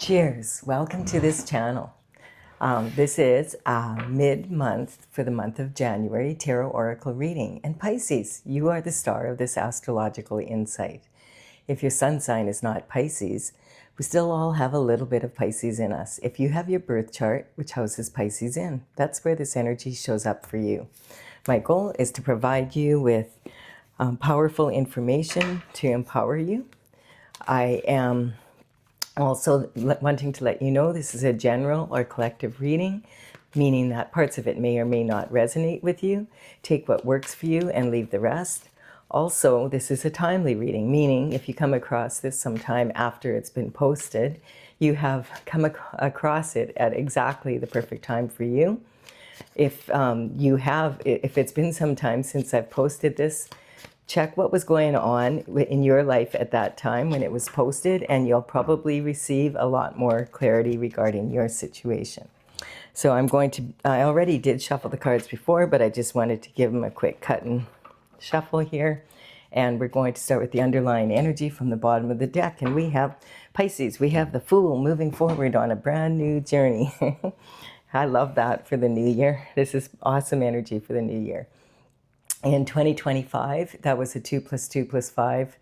Cheers! Welcome to this channel. This is mid-month for the month of January Tarot Oracle reading. And Pisces, you are the star of this astrological insight. If your sun sign is not Pisces, we still all have a little bit of Pisces in us. If you have your birth chart, which houses Pisces in, that's where this energy shows up for you. My goal is to provide you with powerful information to empower you. I am also wanting to let you know this is a general or collective reading, meaning that parts of it may or may not resonate with you. Take what works for you and leave the rest. Also, this is a timely reading, meaning if you come across this sometime after it's been posted, you have come across it at exactly the perfect time for you. If it's been some time since I've posted this, check what was going on in your life at that time when it was posted, and you'll probably receive a lot more clarity regarding your situation. So I already did shuffle the cards before, but I just wanted to give them a quick cut and shuffle here. And we're going to start with the underlying energy from the bottom of the deck. And we have Pisces, we have the Fool moving forward on a brand new journey. I love that for the new year. This is awesome energy for the new year. In 2025, that was a 2 + 2 + 5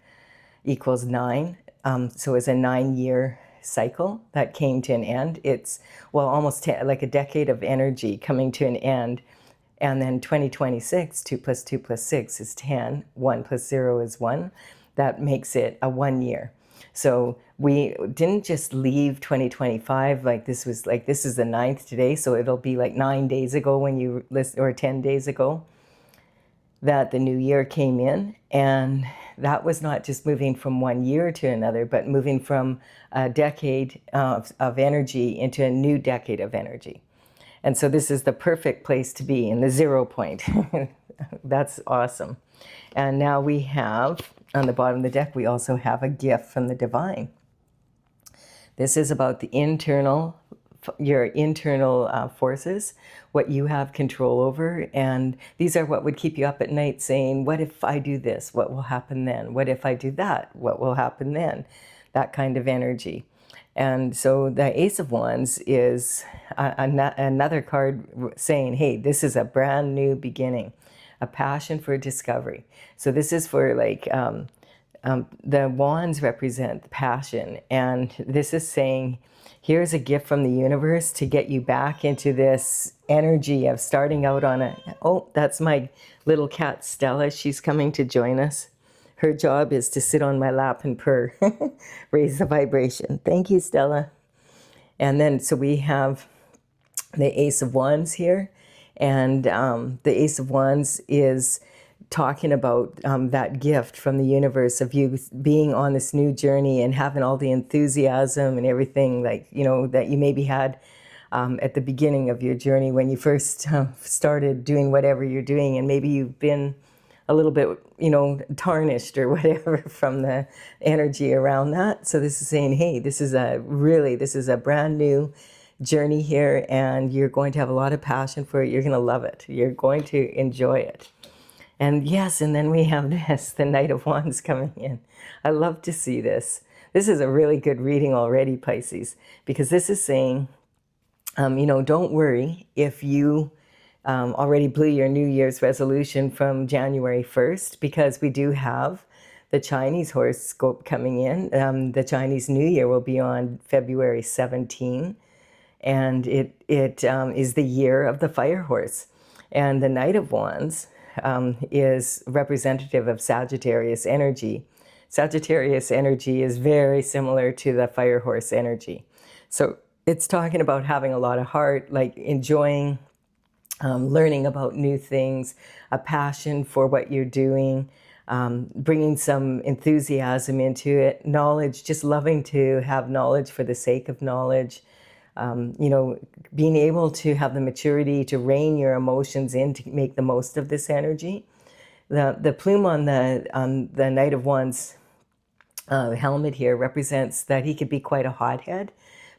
= 9. So it's a 9-year cycle that came to an end. It's, well, almost like a decade of energy coming to an end. And then 2026, 2 + 2 + 6 is 10. 1 + 0 is 1. That makes it a 1 year. So we didn't just leave 2025 this is the 9th today. So it'll be like 9 days ago when you listen, or 10 days ago, that the new year came in. And that was not just moving from 1 year to another, but moving from a decade of energy into a new decade of energy. And so this is the perfect place to be, in the 0 point. That's awesome. And now we have, on the bottom of the deck, we also have a gift from the divine. This is about the your internal forces, what you have control over. And these are what would keep you up at night, saying, what if I do this? What will happen then? What if I do that? What will happen then? That kind of energy. And so the Ace of Wands is another card saying, hey, this is a brand new beginning, a passion for discovery. So this is for the wands represent passion. And this is saying, here's a gift from the universe to get you back into this energy of starting out on oh, that's my little cat, Stella. She's coming to join us. Her job is to sit on my lap and purr, raise the vibration. Thank you, Stella. And then, so we have the Ace of Wands here. And the Ace of Wands is talking about that gift from the universe of you being on this new journey and having all the enthusiasm and everything that you maybe had at the beginning of your journey when you first started doing whatever you're doing. And maybe you've been a little bit, tarnished or whatever from the energy around that. So this is saying, hey, this is a brand new journey here, and you're going to have a lot of passion for it. You're going to love it. You're going to enjoy it. And yes, and then we have this, the Knight of Wands coming in. I love to see this. This is a really good reading already, Pisces, because this is saying, don't worry if you already blew your New Year's resolution from January 1st, because we do have the Chinese horoscope coming in. The Chinese New Year will be on February 17, and it is the year of the fire horse. And the Knight of Wands is representative of Sagittarius energy. Sagittarius energy is very similar to the fire horse energy. So it's talking about having a lot of heart, like enjoying learning about new things, a passion for what you're doing, bringing some enthusiasm into it, knowledge, just loving to have knowledge for the sake of knowledge, being able to have the maturity to rein your emotions in to make the most of this energy. The plume on the Knight of Wands helmet here represents that he could be quite a hothead,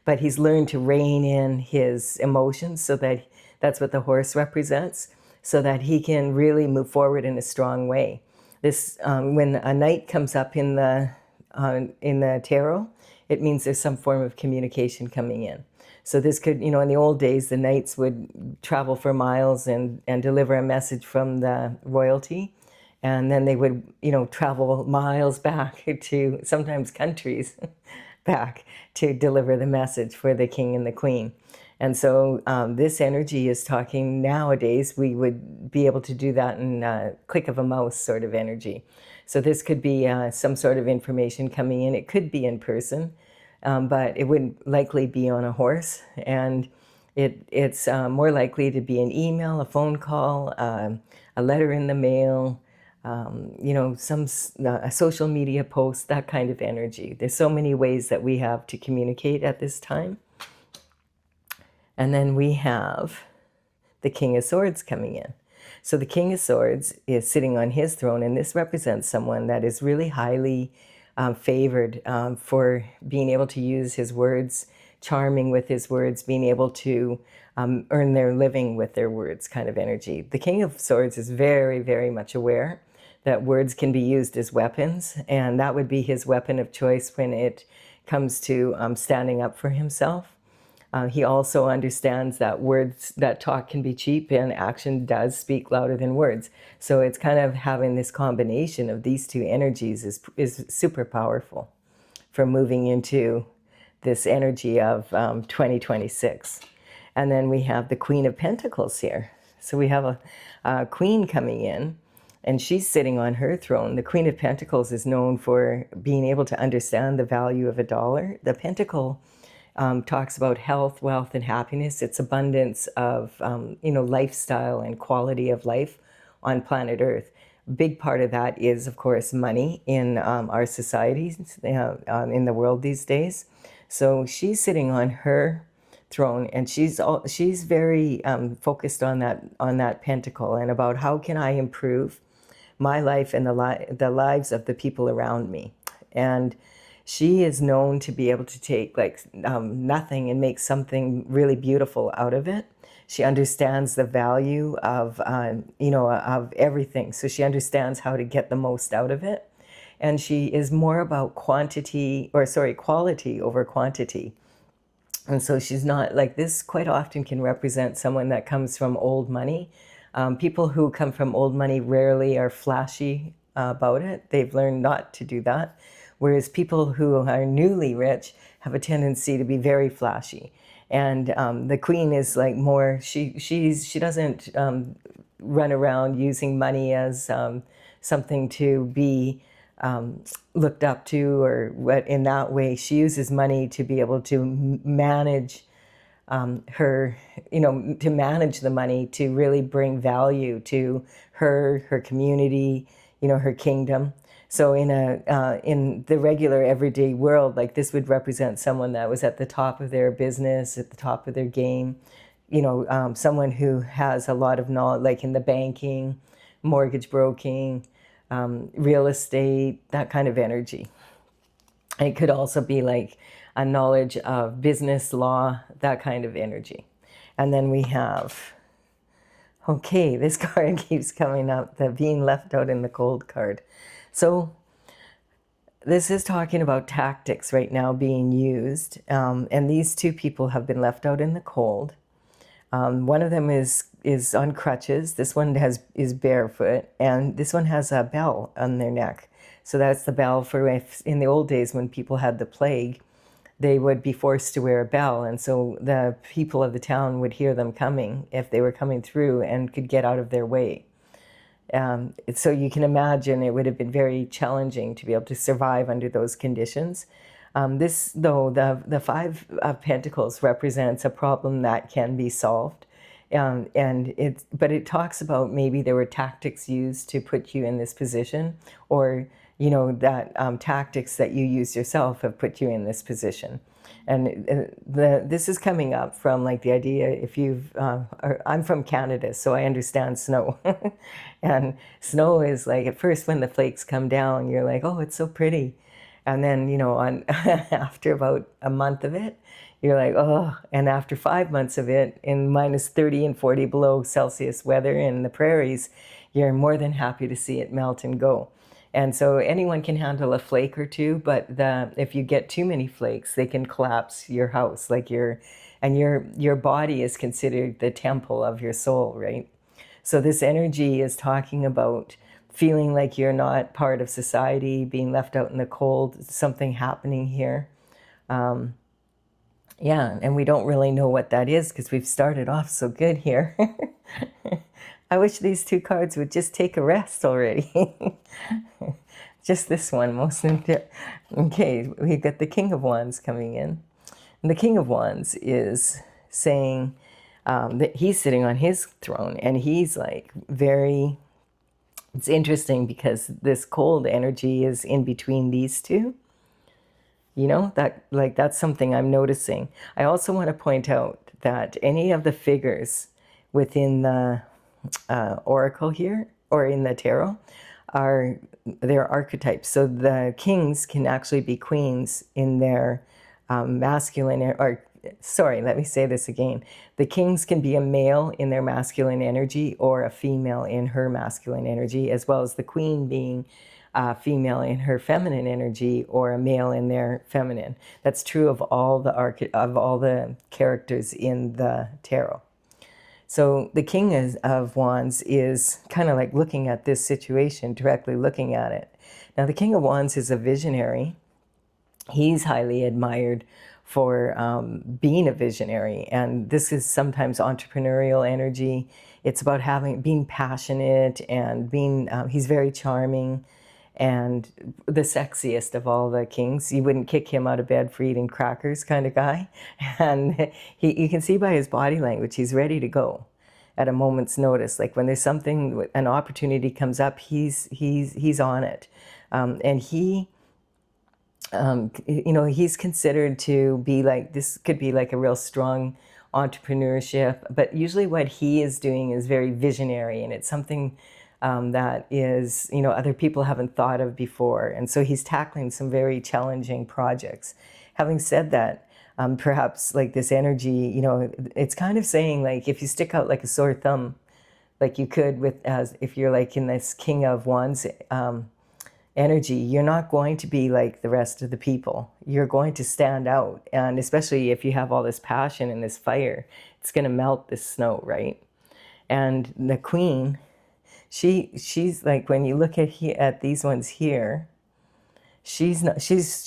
but he's learned to rein in his emotions, so that's what the horse represents, so that he can really move forward in a strong way. This when a knight comes up in the tarot, it means there's some form of communication coming in. So this could, in the old days, the knights would travel for miles and deliver a message from the royalty. And then they would, travel miles back to sometimes countries back to deliver the message for the king and the queen. And so this energy is talking nowadays, we would be able to do that in a click of a mouse sort of energy. So this could be some sort of information coming in. It could be in person, but it wouldn't likely be on a horse. And it's more likely to be an email, a phone call, a letter in the mail, a social media post, that kind of energy. There's so many ways that we have to communicate at this time. And then we have the King of Swords coming in. So the King of Swords is sitting on his throne, and this represents someone that is really highly favored for being able to use his words, charming with his words, being able to earn their living with their words kind of energy. The King of Swords is very, very much aware that words can be used as weapons, and that would be his weapon of choice when it comes to standing up for himself. He also understands that that talk can be cheap and action does speak louder than words. So it's kind of having this combination of these two energies is super powerful for moving into this energy of 2026. And then we have the Queen of Pentacles here. So we have a queen coming in, and she's sitting on her throne. The Queen of Pentacles is known for being able to understand the value of a dollar. The pentacle talks about health, wealth, and happiness. It's abundance of, lifestyle and quality of life on planet Earth. A big part of that is, of course, money in our societies, in the world these days. So she's sitting on her throne, and she's very focused on that pentacle and about how can I improve my life and the lives of the people around me. And she is known to be able to take nothing and make something really beautiful out of it. She understands the value of everything. So she understands how to get the most out of it. And she is more about quality over quantity. And so she's not like this. Quite often can represent someone that comes from old money. People who come from old money rarely are flashy about it. They've learned not to do that. Whereas people who are newly rich have a tendency to be very flashy. And the queen is like more, she doesn't run around using money as something to be looked up to or what in that way. She uses money to be able to manage to manage the money to really bring value to her community, her kingdom. So in the regular everyday world, like this would represent someone that was at the top of their business, at the top of their game, someone who has a lot of knowledge, like in the banking, mortgage broking, real estate, that kind of energy. It could also be like a knowledge of business law, that kind of energy. And then we have, this card keeps coming up, the being left out in the cold card. So this is talking about tactics right now being used, and these two people have been left out in the cold. One of them is on crutches. This one is barefoot, and this one has a bell on their neck. So that's the bell for if in the old days when people had the plague, they would be forced to wear a bell, and so the people of the town would hear them coming if they were coming through and could get out of their way. So you can imagine it would have been very challenging to be able to survive under those conditions. This, though, the Five of Pentacles represents a problem that can be solved. But it talks about maybe there were tactics used to put you in this position, or that tactics that you use yourself have put you in this position. And this is coming up from like the idea, if I'm from Canada, so I understand snow. And snow is like, at first when the flakes come down, you're like, oh, it's so pretty. And then, after about a month of it, you're like, oh, and after 5 months of it in minus 30 and 40 below Celsius weather in the prairies, you're more than happy to see it melt and go. And so anyone can handle a flake or two, but if you get too many flakes, they can collapse your house. Like your body is considered the temple of your soul, right? So this energy is talking about feeling like you're not part of society, being left out in the cold, something happening here. Yeah, and we don't really know what that is because we've started off so good here. I wish these two cards would just take a rest already. Just this one, most okay, we've got the King of Wands coming in. And the King of Wands is saying that he's sitting on his throne, and he's like very, it's interesting because this cold energy is in between these two. You know, that's something I'm noticing. I also want to point out that any of the figures within the oracle here or in the tarot are their archetypes. So the kings can actually be queens in their masculine, or sorry, let me say this again. The kings can be a male in their masculine energy or a female in her masculine energy, as well as the queen being a female in her feminine energy or a male in their feminine. That's true of all the characters in the tarot. So the King of Wands is kind of like looking at this situation, directly looking at it. Now the King of Wands is a visionary. He's highly admired for being a visionary, and this is sometimes entrepreneurial energy. It's about being passionate and being. He's very charming, and the sexiest of all the kings. You wouldn't kick him out of bed for eating crackers, kind of guy. And you can see by his body language, he's ready to go at a moment's notice. Like when there's something, an opportunity comes up, he's on it, and he. You know, he's considered to be like, this could be like a real strong entrepreneurship, but usually what he is doing is very visionary, and it's something that is, you know, other people haven't thought of before. And so he's tackling some very challenging projects. Having said that, perhaps like this energy, you know, it's kind of saying like, if you stick out like a sore thumb, like you could if you're like in this King of Wands energy, you're not going to be like the rest of the people. You're going to stand out. And especially if you have all this passion and this fire, it's going to melt this snow, right? And the Queen, she's like, when you look at these ones here, she's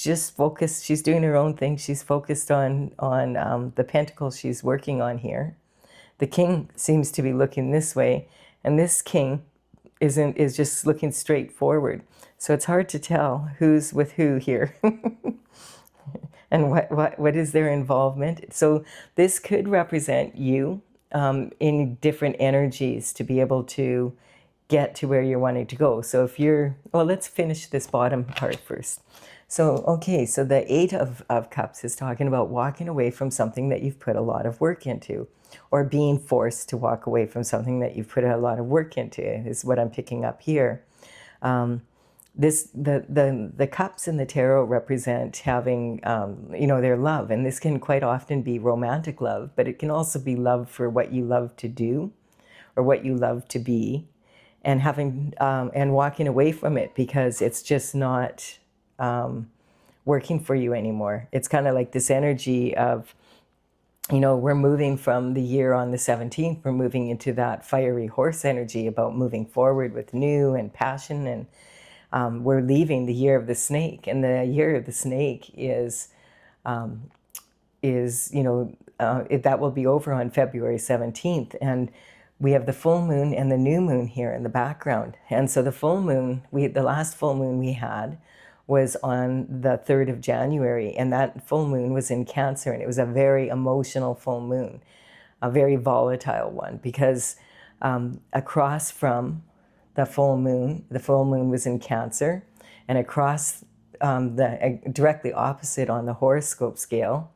just focused. She's doing her own thing. She's focused on the pentacles she's working on here. The King seems to be looking this way, and this King is just looking straight forward. So it's hard to tell who's with who here. And what is their involvement. So this could represent you in different energies to be able to get to where you're wanting to go. So if you're, well, let's finish this bottom part first. So, okay, so the Eight of Cups is talking about walking away from something that you've put a lot of work into, or being forced to walk away from something that you've put a lot of work into, is what I'm picking up here. The cups in the tarot represent having, you know, their love, and this can quite often be romantic love, but it can also be love for what you love to do or what you love to be, and having and walking away from it because it's just not working for you anymore. It's kind of like this energy of, you know, we're moving from the year on the 17th, we're moving into that fiery horse energy about moving forward with new and passion, and we're leaving the year of the snake, and the year of the snake is you know, that will be over on February 17th, and we have the full moon and the new moon here in the background. And so the full moon, the last full moon we had was on the 3rd of January, and that full moon was in Cancer, and it was a very emotional full moon, a very volatile one, because across from the full moon was in Cancer, and across directly opposite on the horoscope scale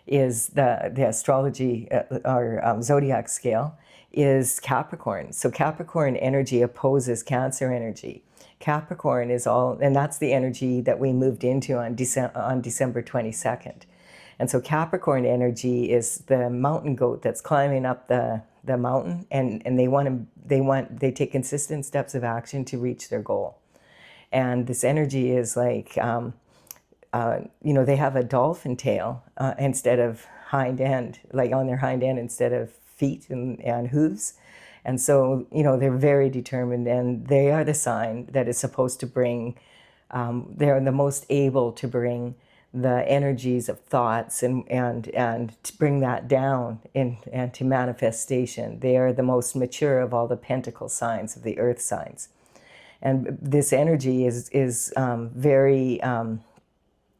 is the astrology or zodiac scale is Capricorn. So Capricorn energy opposes Cancer energy. Capricorn is all, and that's the energy that we moved into on December 22nd. And so Capricorn energy is the mountain goat that's climbing up the mountain, and they take consistent steps of action to reach their goal. And this energy is like, you know, they have a dolphin tail instead of hind end, like on their hind end instead of feet and hooves. And so, you know, they're very determined, and they are the sign that is supposed to bring, they're the most able to bring the energies of thoughts and to bring that down and to manifestation. They are the most mature of all the pentacle signs, of the earth signs. And this energy is very,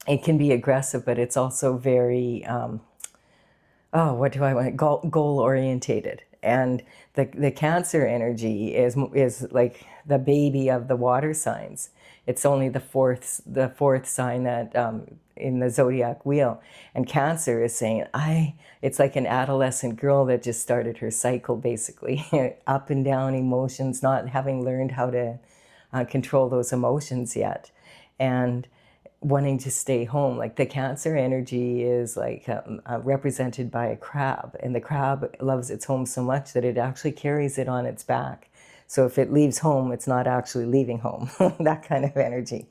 it can be aggressive, but it's also very, oh, what do I want? Goal orientated. And the Cancer energy is like the baby of the water signs. It's only the fourth sign that in the zodiac wheel. And Cancer is saying, it's like an adolescent girl that just started her cycle, basically. Up and down emotions, not having learned how to control those emotions yet. And wanting to stay home. Like the Cancer energy is like represented by a crab, and the crab loves its home so much that it actually carries it on its back. So if it leaves home, it's not actually leaving home. That kind of energy.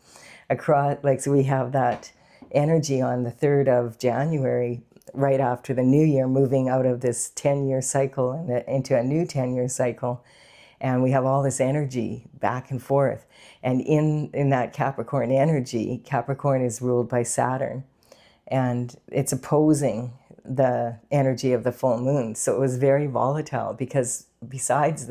So we have that energy on the 3rd of January, right after the new year, moving out of this 10-year cycle into a new 10-year cycle. And we have all this energy back and forth. And in that Capricorn energy, Capricorn is ruled by Saturn. And it's opposing the energy of the full moon. So it was very volatile, because besides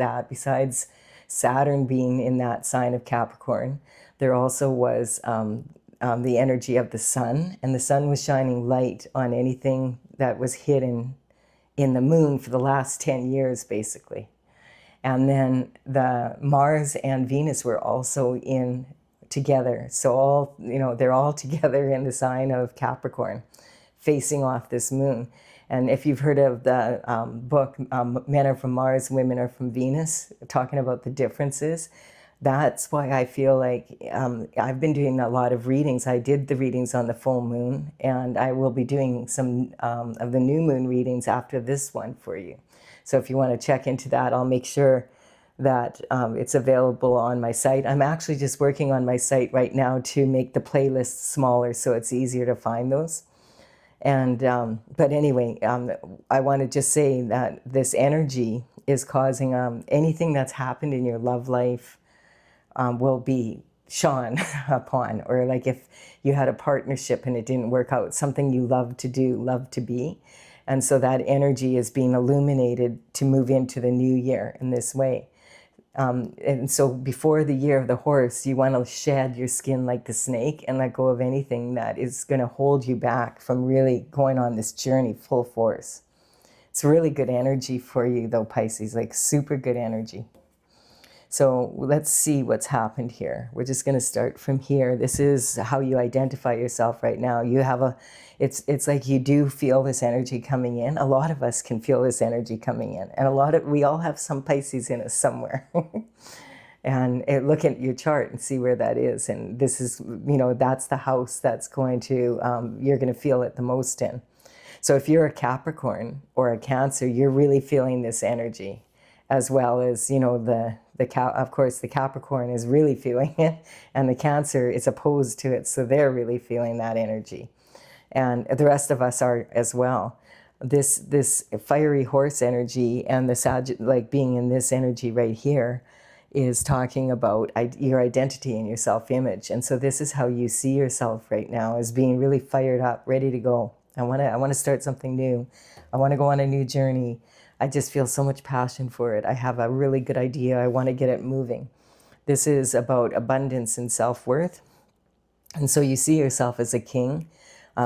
Saturn being in that sign of Capricorn, there also was the energy of the sun. And the sun was shining light on anything that was hidden in the moon for the last 10 years, basically. And then the Mars and Venus were also in together. So they're all together in the sign of Capricorn, facing off this moon. And if you've heard of the book, Men Are From Mars, Women Are From Venus, talking about the differences, that's why I feel like I've been doing a lot of readings. I did the readings on the full moon, and I will be doing some of the new moon readings after this one for you. So if you want to check into that, I'll make sure that it's available on my site. I'm actually just working on my site right now to make the playlists smaller so it's easier to find those. And but anyway, I want to just say that this energy is causing anything that's happened in your love life will be shone upon. Or like if you had a partnership and it didn't work out, something you love to do, love to be. And so that energy is being illuminated to move into the new year in this way. And so before the year of the horse, you want to shed your skin like the snake and let go of anything that is going to hold you back from really going on this journey full force. It's really good energy for you though, Pisces, like super good energy. So let's see what's happened here. We're just going to start from here. This is how you identify yourself right now. You have it's like you do feel this energy coming in. A lot of us can feel this energy coming in. And we all have some Pisces in us somewhere. And look at your chart and see where that is. And this is, that's the house that's going to, you're going to feel it the most in. So if you're a Capricorn or a Cancer, you're really feeling this energy, as well as, of course, the Capricorn is really feeling it, and the Cancer is opposed to it, so they're really feeling that energy. And the rest of us are as well. This fiery horse energy and the being in this energy right here is talking about your identity and your self-image. And so this is how you see yourself right now, as being really fired up, ready to go. I want to start something new. I want to go on a new journey. I just feel so much passion for it. I have a really good idea. I want to get it moving. This is about abundance and self-worth. And so you see yourself as a king,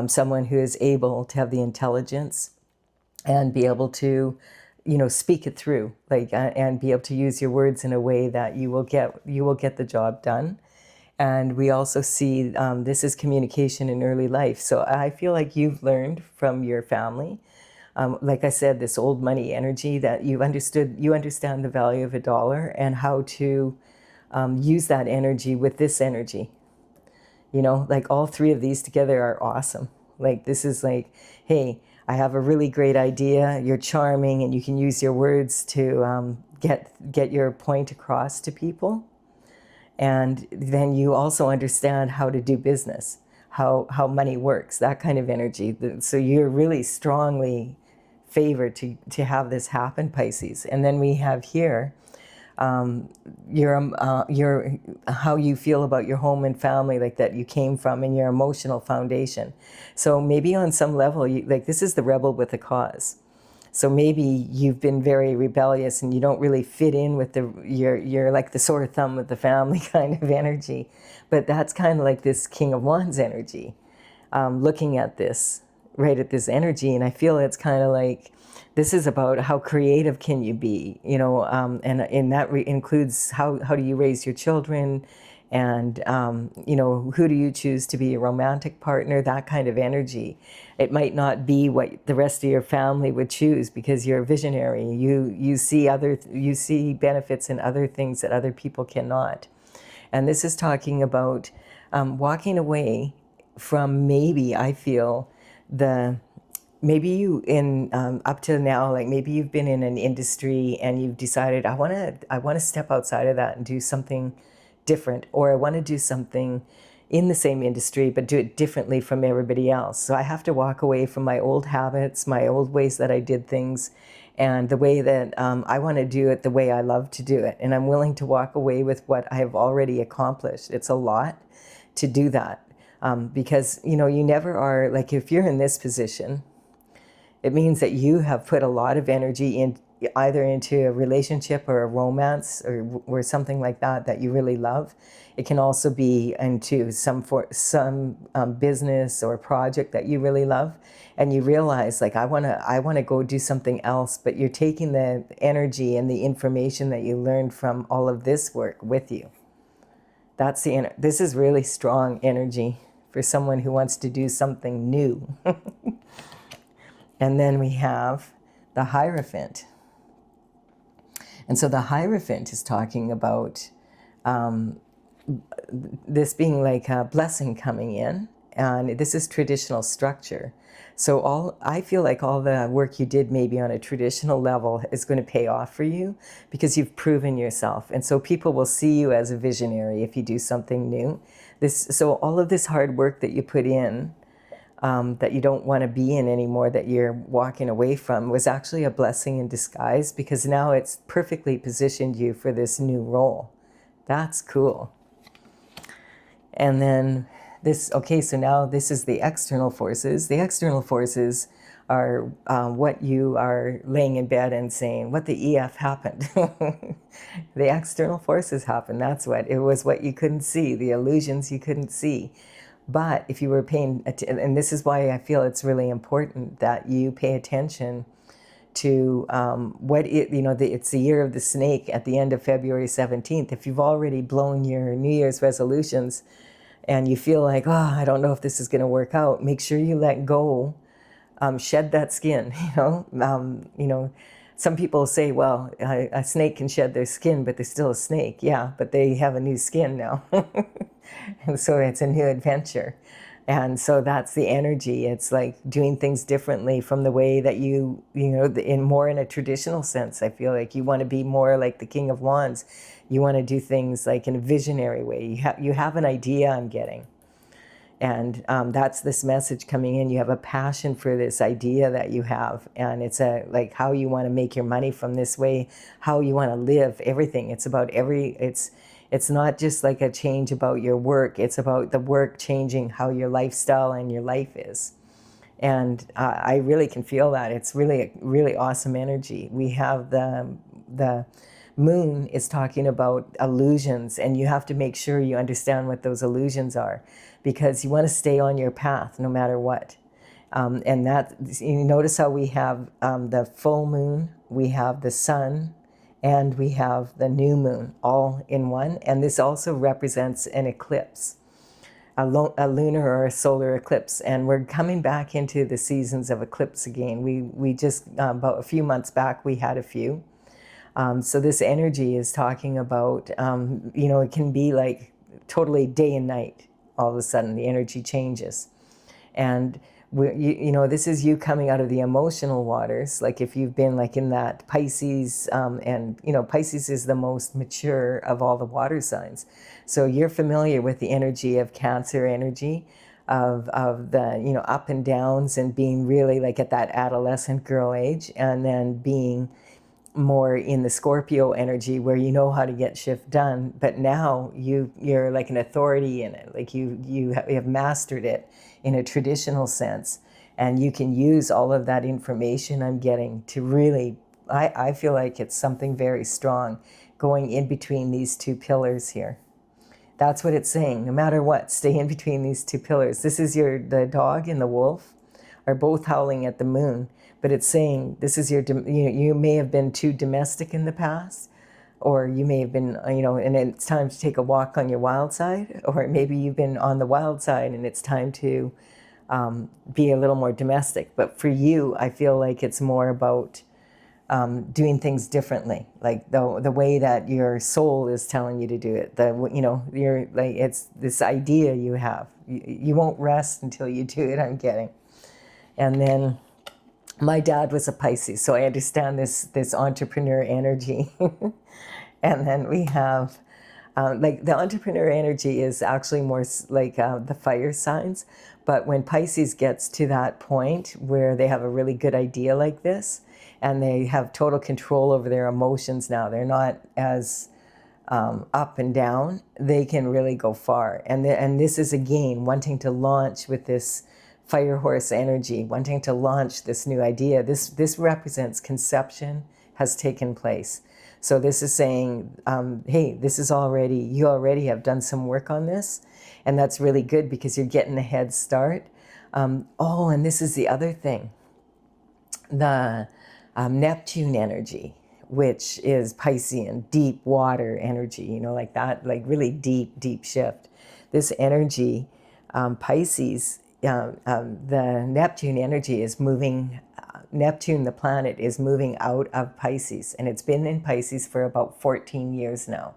someone who is able to have the intelligence and be able to, speak it through, and be able to use your words in a way that you will get the job done. And we also see this is communication in early life. So I feel like you've learned from your family. Like I said, this old money energy, that you understand the value of $1 and how to use that energy with this energy. All three of these together are awesome. This is like, hey, I have a really great idea. You're charming, and you can use your words to get your point across to people. And then you also understand how to do business, how money works, that kind of energy. So you're really strongly favored to have this happen, Pisces. And then we have here your how you feel about your home and family, like that you came from, and your emotional foundation. So maybe on some level, like this is the rebel with a cause. So maybe you've been very rebellious and you don't really fit in with you're like the sore thumb of the family kind of energy. But that's kind of like this King of Wands energy, looking at this, right at this energy. And I feel it's kind of like, this is about how creative can you be, and that includes how do you raise your children, and who do you choose to be your romantic partner, that kind of energy. It might not be what the rest of your family would choose because you're a visionary. You see benefits in other things that other people cannot. And this is talking about walking away from, maybe I feel, maybe you up to now, like maybe you've been in an industry and you've decided, I want to step outside of that and do something different, or I want to do something in the same industry but do it differently from everybody else. So I have to walk away from my old habits, my old ways that I did things, and the way that I want to do it the way I love to do it. And I'm willing to walk away with what I have already accomplished. It's a lot to do that, because you never are, like, if you're in this position, it means that you have put a lot of energy in, either into a relationship or a romance or something like that you really love. It can also be into some business or project that you really love, and you realize, like, I want to go do something else, but you're taking the energy and the information that you learned from all of this work with you. This is really strong energy for someone who wants to do something new. And then we have the Hierophant. And so the Hierophant is talking about this being like a blessing coming in. And this is traditional structure. So I feel like all the work you did maybe on a traditional level is going to pay off for you because you've proven yourself. And so people will see you as a visionary if you do something new. So all of this hard work that you put in, that you don't want to be in anymore, that you're walking away from, was actually a blessing in disguise, because now it's perfectly positioned you for this new role. That's cool. And then so now this is the external forces. The external forces are what you are laying in bed and saying, what the EF happened. The external forces happened. That's what it was, what you couldn't see, the illusions you couldn't see. But if you were paying attention, and this is why I feel it's really important that you pay attention to it's the year of the snake at the end of February 17th. If you've already blown your New Year's resolutions and you feel like, I don't know if this is going to work out, make sure you let go, shed that skin. Some people say, well, a snake can shed their skin, but they're still a snake. Yeah, but they have a new skin now. And so it's a new adventure. And so that's the energy. It's like doing things differently from the way that more in a traditional sense. I feel like you want to be more like the King of Wands. You want to do things like in a visionary way. You have an idea, I'm getting. And that's this message coming in. You have a passion for this idea that you have. And it's like how you want to make your money from this way, how you want to live, everything. It's about it's not just like a change about your work. It's about the work changing how your lifestyle and your life is. And I really can feel that. It's really, really awesome energy. We have the moon is talking about illusions, and you have to make sure you understand what those illusions are, because you want to stay on your path no matter what. And that, you notice how we have the full moon, we have the sun, and we have the new moon all in one. And this also represents an eclipse, a lunar or a solar eclipse. And we're coming back into the seasons of eclipse again. We just, about a few months back, we had a few. So this energy is talking about, it can be like totally day and night. All of a sudden, the energy changes. And This is you coming out of the emotional waters. Like if you've been like in that Pisces, and Pisces is the most mature of all the water signs. So you're familiar with the energy of Cancer energy, of the, up and downs, and being really like at that adolescent girl age, and then being more in the Scorpio energy where you know how to get shift done, but now you're like an authority in it. Like you have mastered it in a traditional sense, and you can use all of that information I'm getting to really, I feel like it's something very strong going in between these two pillars here. That's what it's saying. No matter what, stay in between these two pillars. This is the dog and the wolf are both howling at the moon, but it's saying this is you may have been too domestic in the past, or you may have been, and it's time to take a walk on your wild side, or maybe you've been on the wild side and it's time to be a little more domestic. But for you, I feel like it's more about doing things differently, like the way that your soul is telling you to do it. You're like, it's this idea you have. You won't rest until you do it, I'm getting. And then my dad was a Pisces, so I understand this entrepreneur energy. And then we have, like the entrepreneur energy is actually more like the fire signs. But when Pisces gets to that point where they have a really good idea like this, and they have total control over their emotions now, they're not as up and down, they can really go far. And this is, again, wanting to launch with this fire horse energy, wanting to launch this new idea. This represents conception has taken place. So this is saying, hey, you already have done some work on this, and that's really good because you're getting a head start. And this is the other thing, the Neptune energy, which is Piscean, deep water energy, like that, like really deep shift. This energy, Pisces, the Neptune energy is moving, Neptune, the planet, is moving out of Pisces, and it's been in Pisces for about 14 years now.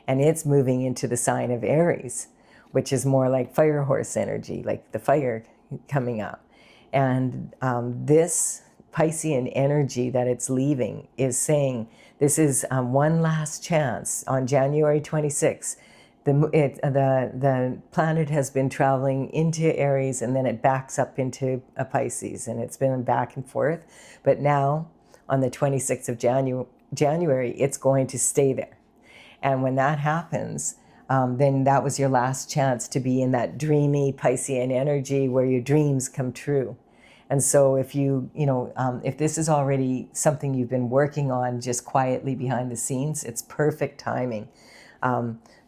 And it's moving into the sign of Aries, which is more like fire horse energy, like the fire coming up. And this Piscean energy that it's leaving is saying this is one last chance. On January 26th, the planet has been traveling into Aries, and then it backs up into a Pisces, and it's been back and forth. But now, on the 26th of January, it's going to stay there. And when that happens, then that was your last chance to be in that dreamy Piscean energy where your dreams come true. And so if if this is already something you've been working on just quietly behind the scenes, it's perfect timing.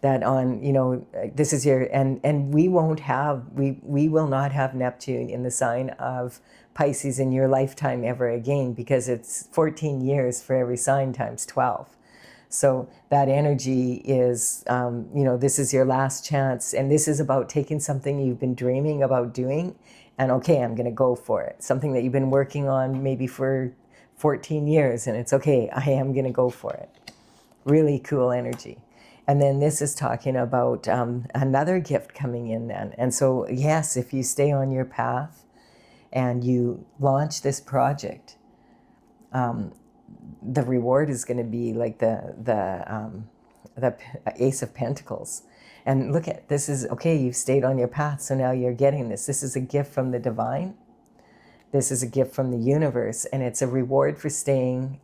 This is and we will not have Neptune in the sign of Pisces in your lifetime ever again, because it's 14 years for every sign times 12. So that energy is, this is your last chance. And this is about taking something you've been dreaming about doing, and okay, I'm going to go for it. Something that you've been working on maybe for 14 years, and it's okay, I am going to go for it. Really cool energy. And then this is talking about another gift coming in then. And so, yes, if you stay on your path and you launch this project, the reward is going to be like the Ace of Pentacles. And look at this is, okay, you've stayed on your path, so now you're getting this. This is a gift from the divine. This is a gift from the universe, and it's a reward for staying,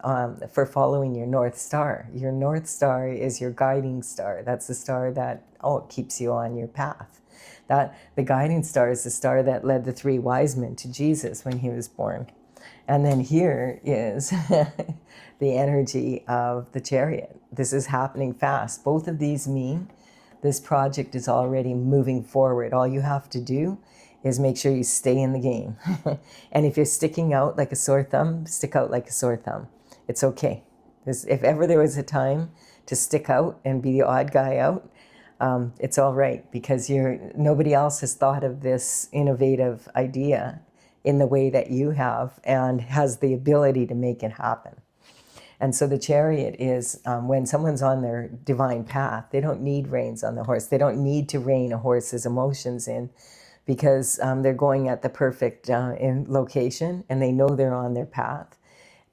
for following your North Star. Your North Star is your guiding star. That's the star that, it keeps you on your path. That the guiding star is the star that led the 3 wise men to Jesus when he was born. And then here is the energy of the Chariot. This is happening fast. Both of these mean this project is already moving forward. All you have to do is make sure you stay in the game. And if you're sticking out like a sore thumb, stick out like a sore thumb. It's okay. If ever there was a time to stick out and be the odd guy out, it's all right, because nobody else has thought of this innovative idea in the way that you have and has the ability to make it happen. And so the Chariot is when someone's on their divine path, they don't need reins on the horse. They don't need to rein a horse's emotions in, because they're going at the perfect in location, and they know they're on their path.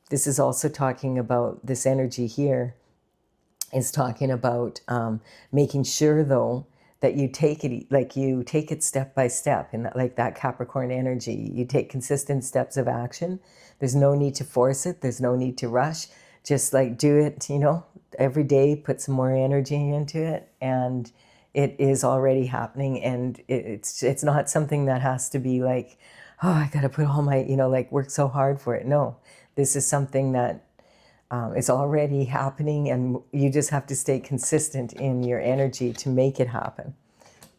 This is also talking about this energy here is talking about making sure, though, that you take it step by step, and like that Capricorn energy, you take consistent steps of action. There's no need to force it. There's no need to rush. Just like do it, every day, put some more energy into it, and it is already happening. And it's not something that has to be like, oh, I got to put all my, like work so hard for it. No, this is something that it's already happening, and you just have to stay consistent in your energy to make it happen.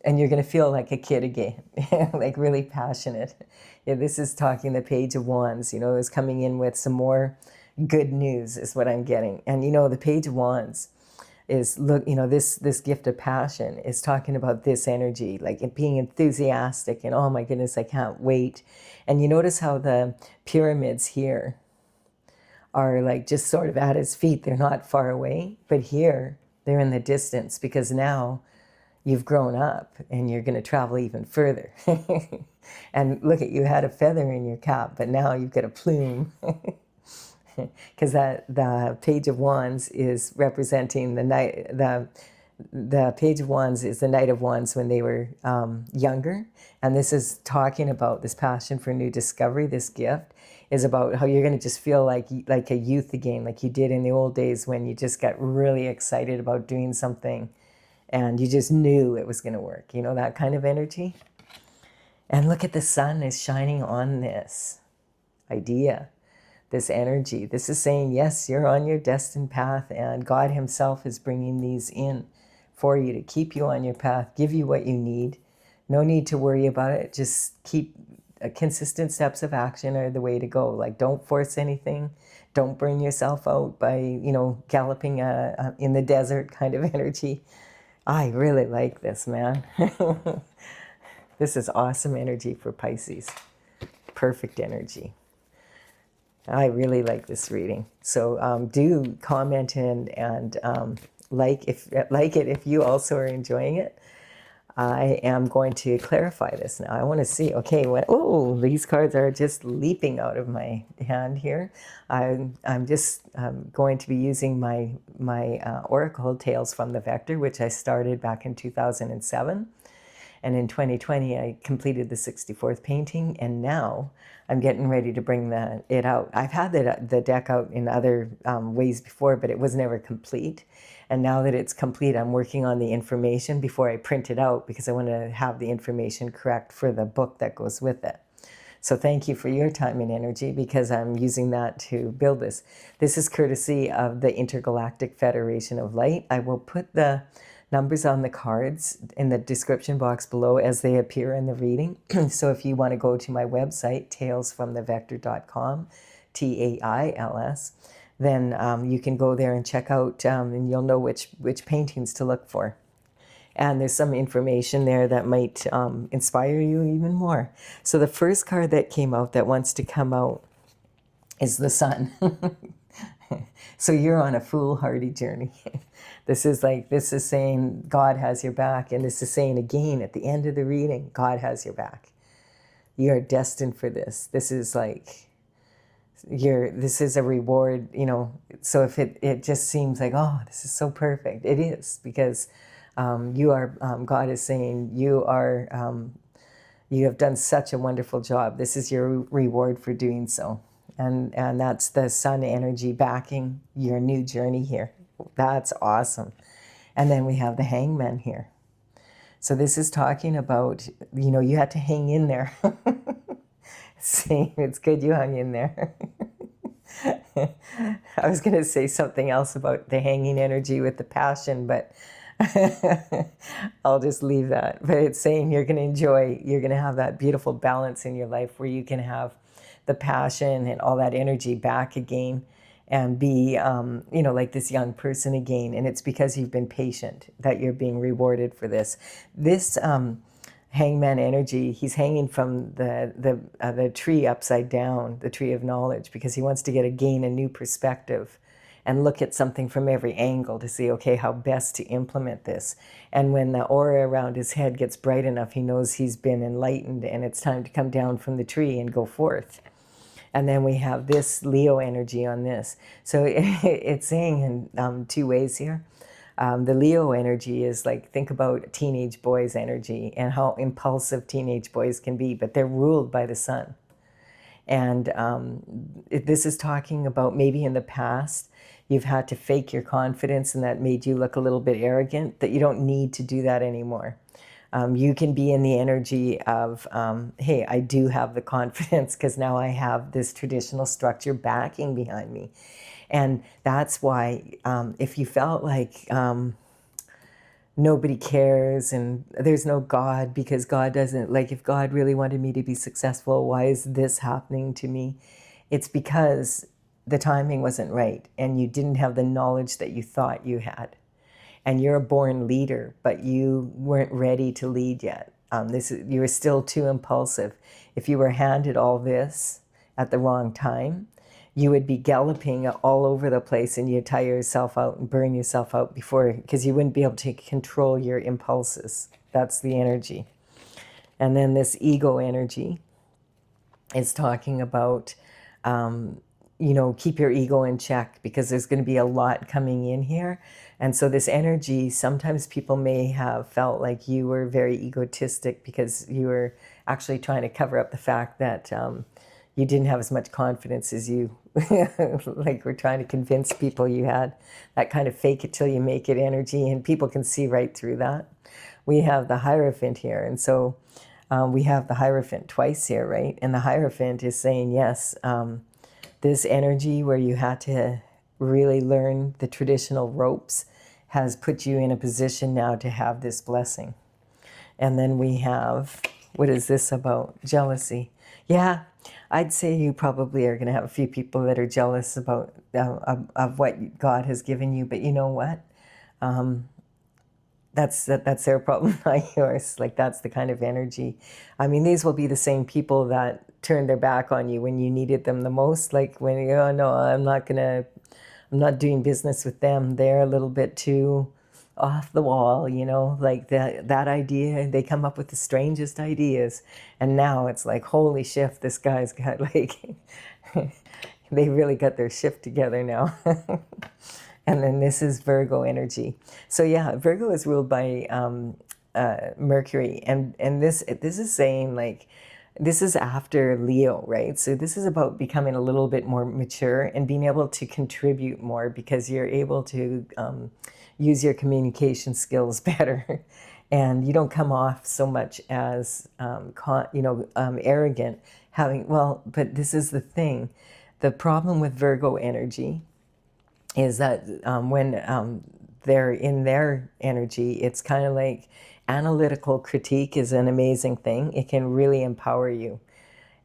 And you're going to feel like a kid again, like really passionate. Yeah, this is talking the Page of Wands, is coming in with some more good news is what I'm getting. And, the Page of Wands is, look, this gift of passion is talking about this energy, like it being enthusiastic and, oh my goodness, I can't wait. And you notice how the pyramids here are like just sort of at his feet. They're not far away, but here they're in the distance, because now you've grown up and you're going to travel even further. And look at, you had a feather in your cap, but now you've got a plume. Because the Page of Wands is representing the night. The Page of Wands is the Knight of Wands when they were younger, and this is talking about this passion for new discovery. This gift is about how you're going to just feel like a youth again, like you did in the old days when you just got really excited about doing something and you just knew it was going to work, that kind of energy. And look at, the sun is shining on this idea, this energy. This is saying, yes, you're on your destined path, and God himself is bringing these in for you to keep you on your path, give you what you need. No need to worry about it. Just keep consistent steps of action are the way to go. Like, don't force anything. Don't burn yourself out by, galloping in the desert kind of energy. I really like this, man. This is awesome energy for Pisces. Perfect energy. I really like this reading. So do comment and like it if you also are enjoying it. I am going to clarify this now. I want to see, okay, these cards are just leaping out of my hand here. I'm just going to be using my Oracle Tales from the Vector, which I started back in 2007. And in 2020, I completed the 64th painting, and now I'm getting ready to bring it out. I've had the deck out in other ways before, but it was never complete. And now that it's complete, I'm working on the information before I print it out, because I want to have the information correct for the book that goes with it. So thank you for your time and energy, because I'm using that to build this. This is courtesy of the Intergalactic Federation of Light. I will put the numbers on the cards in the description box below as they appear in the reading. So if you want to go to my website, talesfromthevector.com, TAILS, then you can go there and check out, and you'll know which paintings to look for. And there's some information there that might inspire you even more. So the first card that came out that wants to come out is the Sun. So you're on a foolhardy journey. This is saying God has your back. And this is saying again at the end of the reading, God has your back. You're destined for this. This is like, this is a reward, So if it just seems like, oh, this is so perfect, it is, because you are, God is saying you have done such a wonderful job. This is your reward for doing so. And that's the Sun energy backing your new journey here. That's awesome. And then we have the Hangman here. So this is talking about, you had to hang in there. See, it's good you hung in there. I was going to say something else about the hanging energy with the passion, but I'll just leave that. But it's saying you're going to have that beautiful balance in your life where you can have the passion and all that energy back again and be, like this young person again. And it's because you've been patient that you're being rewarded for this. This Hangman energy, he's hanging from the tree upside down, the tree of knowledge, because he wants to gain a new perspective and look at something from every angle to see, okay, how best to implement this. And when the aura around his head gets bright enough, he knows he's been enlightened and it's time to come down from the tree and go forth. And then we have this Leo energy on this. So it's saying in two ways here. The Leo energy is like, think about teenage boys' energy and how impulsive teenage boys can be, but they're ruled by the sun. And this is talking about maybe in the past, you've had to fake your confidence and that made you look a little bit arrogant, that you don't need to do that anymore. You can be in the energy of, hey, I do have the confidence because now I have this traditional structure backing behind me. And that's why if you felt like nobody cares and there's no God because God doesn't, like if God really wanted me to be successful, why is this happening to me? It's because the timing wasn't right and you didn't have the knowledge that you thought you had. And you're a born leader, but you weren't ready to lead yet. You were still too impulsive. If you were handed all this at the wrong time, you would be galloping all over the place and you'd tire yourself out and burn yourself out before, because you wouldn't be able to control your impulses. That's the energy. And then this ego energy is talking about, keep your ego in check because there's going to be a lot coming in here. And so this energy, sometimes people may have felt like you were very egotistic because you were actually trying to cover up the fact that you didn't have as much confidence as you like we're trying to convince people you had. That kind of fake it till you make it energy, and people can see right through that. We have the Hierophant here, and so we have the Hierophant twice here, right? And the Hierophant is saying, yes, this energy where you had to really learn the traditional ropes has put you in a position now to have this blessing. And then we have, what is this about? Jealousy. Yeah, I'd say you probably are going to have a few people that are jealous about of what God has given you. But you know what? That's their problem, not yours. Like that's the kind of energy. I mean, these will be the same people that turned their back on you when you needed them the most. Like when you go, no, I'm not doing business with them. They're a little bit too off the wall, like that idea. They come up with the strangest ideas. And now it's like, holy shit, this guy's got like, they really got their shift together now. And then this is Virgo energy. So yeah, Virgo is ruled by Mercury. And this is saying like, this is after Leo, right? So this is about becoming a little bit more mature and being able to contribute more because you're able to use your communication skills better. And you don't come off so much as, arrogant. But this is the thing. The problem with Virgo energy is that when they're in their energy, it's kind of like analytical critique is an amazing thing. It can really empower you,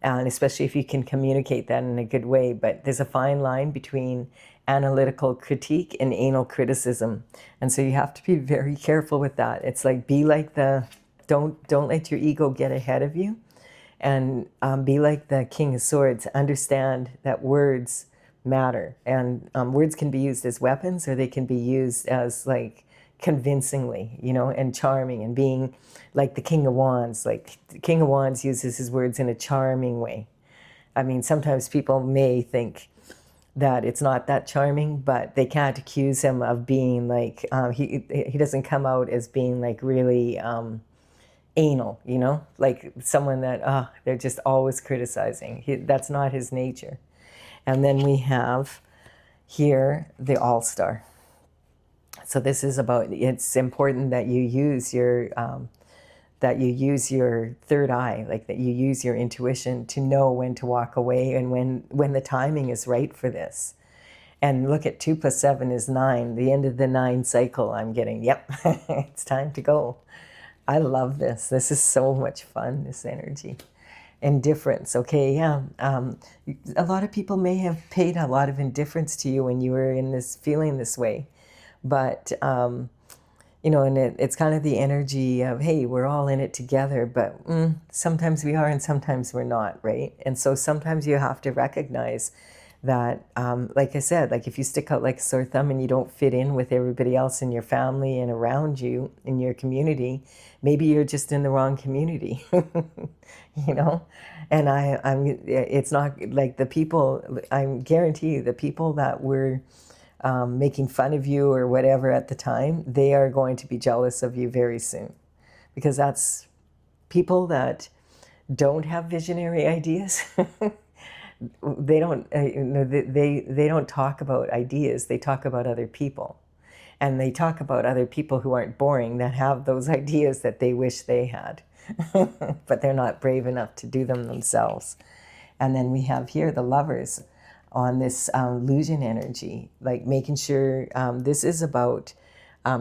and especially if you can communicate that in a good way. But there's a fine line between analytical critique and anal criticism, and so you have to be very careful with that. It's like don't let your ego get ahead of you, and be like the King of Swords. Understand that words matter, and words can be used as weapons, or they can be used as like convincingly, and charming, and being like the King of Wands. Like the King of Wands uses his words in a charming way. I mean, sometimes people may think that it's not that charming, but they can't accuse him of being like, he doesn't come out as being like really anal, like someone that, they're just always criticizing. That's not his nature. And then we have here the All-Star. So this is about, it's important that you use your third eye, like that you use your intuition to know when to walk away and when the timing is right for this. And look at 2 + 7 is 9. The end of the 9 cycle I'm getting. Yep, it's time to go. I love this. This is so much fun, this energy. Indifference, okay, yeah. A lot of people may have paid a lot of indifference to you when you were in this, feeling this way. But, and it's kind of the energy of, hey, we're all in it together, but sometimes we are and sometimes we're not, right? And so sometimes you have to recognize that, like I said, like if you stick out like a sore thumb and you don't fit in with everybody else in your family and around you in your community, maybe you're just in the wrong community, you know? And it's not like the people, I guarantee you, the people that were making fun of you or whatever at the time, they are going to be jealous of you very soon, because that's people that don't have visionary ideas. They don't, they don't talk about ideas. They talk about other people, and they talk about other people who aren't boring, that have those ideas that they wish they had, but they're not brave enough to do them themselves. And then we have here the Lovers on this illusion energy, like making sure this is about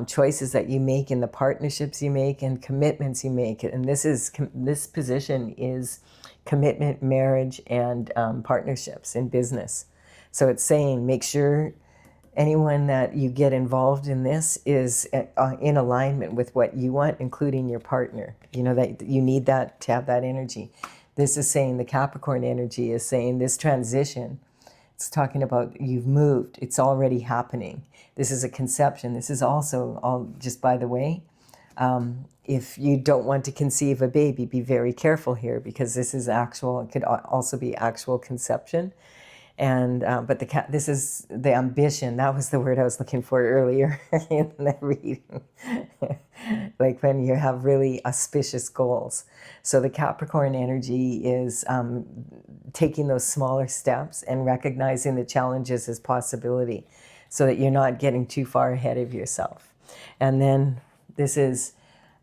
choices that you make in the partnerships you make and commitments you make. And this position is commitment, marriage, and partnerships in business. So it's saying make sure anyone that you get involved in this is in alignment with what you want, including your partner. You know, that you need that to have that energy. This is saying, the Capricorn energy is saying this transition. It's talking about you've moved. It's already happening. This is a conception. This is also, all just by the way, if you don't want to conceive a baby, be very careful here, because this is actual. It could also be actual conception. And but this is the ambition. That was the word I was looking for earlier in the reading. Like when you have really auspicious goals. So the Capricorn energy is taking those smaller steps and recognizing the challenges as possibility, so that you're not getting too far ahead of yourself. And then this is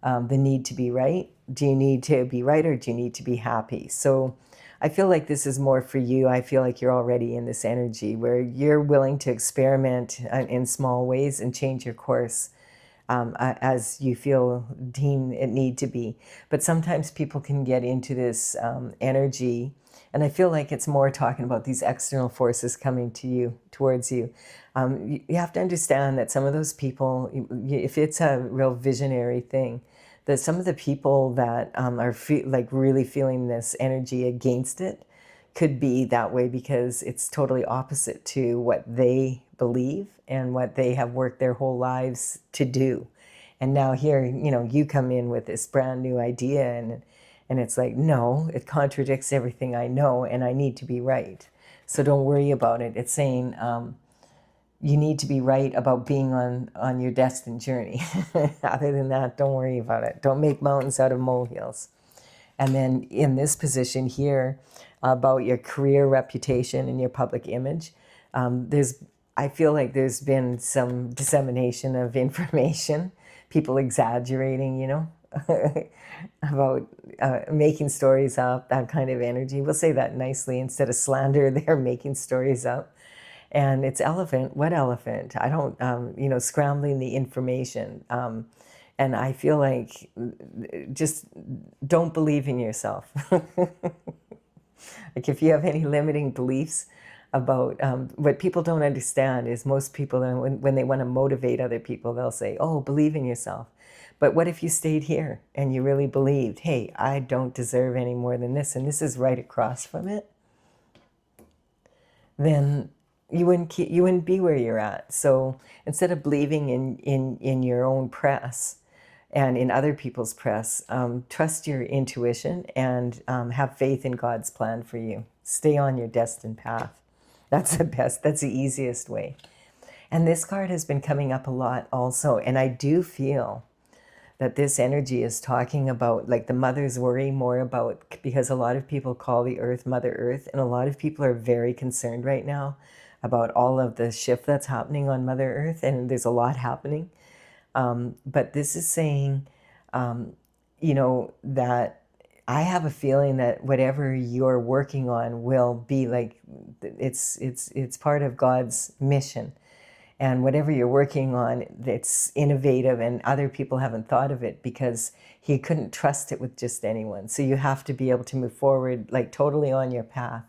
the need to be right. Do you need to be right, or do you need to be happy? So I feel like this is more for you. I feel like you're already in this energy where you're willing to experiment in small ways and change your course as you deem it need to be. But sometimes people can get into this energy, and I feel like it's more talking about these external forces coming to you, towards you. You have to understand that some of those people, if it's a real visionary thing, that some of the people that are like really feeling this energy against it could be that way because it's totally opposite to what they believe and what they have worked their whole lives to do. And now here, you come in with this brand new idea, and it's like, no, it contradicts everything I know, and I need to be right. So don't worry about it. It's saying you need to be right about being on your destined journey. Other than that, don't worry about it. Don't make mountains out of molehills. And then in this position here, about your career reputation and your public image, I feel like there's been some dissemination of information, people exaggerating, about making stories up, that kind of energy. We'll say that nicely. Instead of slander, they're making stories up. And it's elephant. What elephant? I don't, scrambling the information. And I feel like just don't believe in yourself. Like if you have any limiting beliefs about what people don't understand is most people, when they want to motivate other people, they'll say, oh, believe in yourself. But what if you stayed here and you really believed, hey, I don't deserve any more than this, and this is right across from it? Then you wouldn't be where you're at. So instead of believing in your own press and in other people's press, trust your intuition and have faith in God's plan for you. Stay on your destined path. That's the best. That's the easiest way. And this card has been coming up a lot also. And I do feel that this energy is talking about, like, the mother's worry more about, because a lot of people call the earth Mother Earth, and a lot of people are very concerned right now about all of the shift that's happening on Mother Earth, and there's a lot happening. But this is saying, that I have a feeling that whatever you're working on will be like, it's part of God's mission. And whatever you're working on, it's innovative and other people haven't thought of it because he couldn't trust it with just anyone. So you have to be able to move forward, like totally on your path,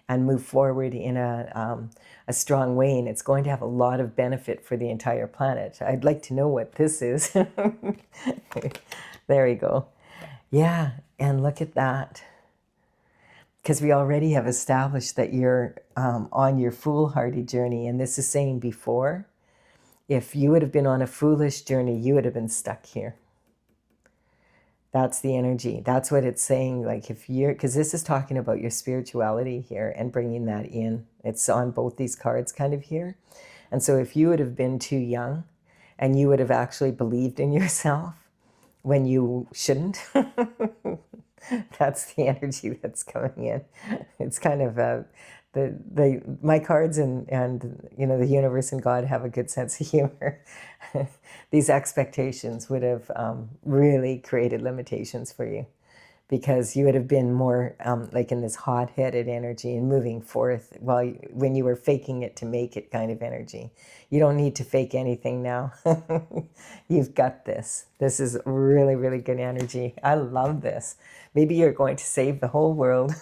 and move forward in a strong way. And it's going to have a lot of benefit for the entire planet. I'd like to know what this is. There we go. Yeah, and look at that. because we already have established that you're on your foolhardy journey. And this is saying before, if you would have been on a foolish journey, you would have been stuck here. That's the energy. That's what it's saying. Like if you're, because this is talking about your spirituality here and bringing that in. It's on both these cards kind of here. And so if you would have been too young and you would have actually believed in yourself when you shouldn't, that's the energy that's coming in. It's kind of my cards and you know, the universe and God have a good sense of humor. These expectations would have really created limitations for you, because you would have been more like in this hot-headed energy and moving forth when you were faking it to make it kind of energy. You don't need to fake anything now. You've got this. This is really, really good energy. I love this. Maybe you're going to save the whole world.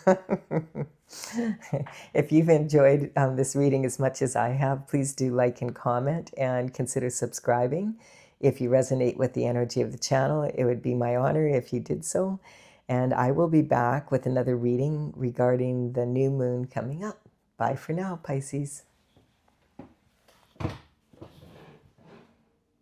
If you've enjoyed this reading as much as I have, please do like and comment and consider subscribing. If you resonate with the energy of the channel, it would be my honor if you did so. And I will be back with another reading regarding the new moon coming up. Bye for now, Pisces.